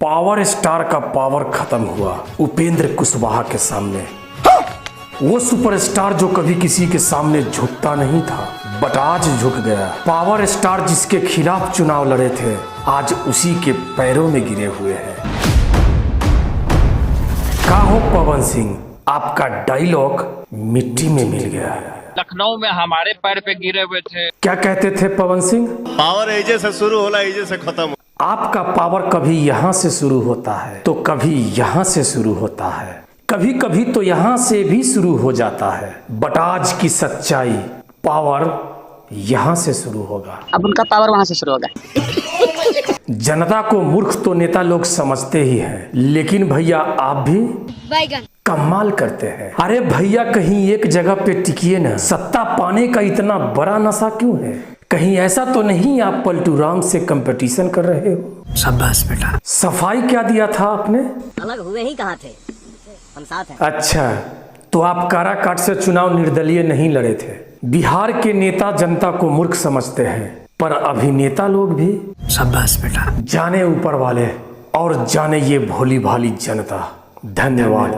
Power star का power खत्म हुआ उपेंद्र कुशवाहा के सामने। वो सुपरस्टार जो कभी किसी के सामने झुकता नहीं था, बट आज झुक गया। पावर स्टार जिसके खिलाफ चुनाव लड़े थे, आज उसी के पैरों में गिरे हुए हैं। का हो पवन सिंह, आपका डायलॉग मिट्टी में मिल गया है। लखनऊ में हमारे पैर पे गिरे हुए थे। क्या कहते थे पवन सिंह? पावर एजे से शुरू होला, एजे से खत्म। आपका पावर कभी यहाँ से शुरू होता है तो कभी यहाँ से शुरू होता है, कभी कभी तो यहाँ से भी शुरू हो जाता है। बट आज की सच्चाई, पावर यहाँ से शुरू होगा। अब उनका पावर वहां से शुरू होगा। जनता को मूर्ख तो नेता लोग समझते ही हैं, लेकिन भैया आप भी बैगन कमाल करते हैं। अरे भैया कहीं एक जगह पे टिकिए ना, सत्ता पाने का इतना बड़ा नशा क्यों है? कहीं ऐसा तो नहीं आप पलटू राम से कंपटीशन कर रहे हो? शाबाश बेटा। सफाई क्या दिया था आपने? अलग हुए ही कहाँ थे, हम साथ हैं। अच्छा, तो आप काराकाट से चुनाव निर्दलीय नहीं लड़े थे। बिहार के नेता जनता को मूर्ख समझते हैं, पर अभिनेता लोग भी शाबाश बेटा। जाने ऊपर वाले और जाने ये भोली भाली जनता। धन्यवाद।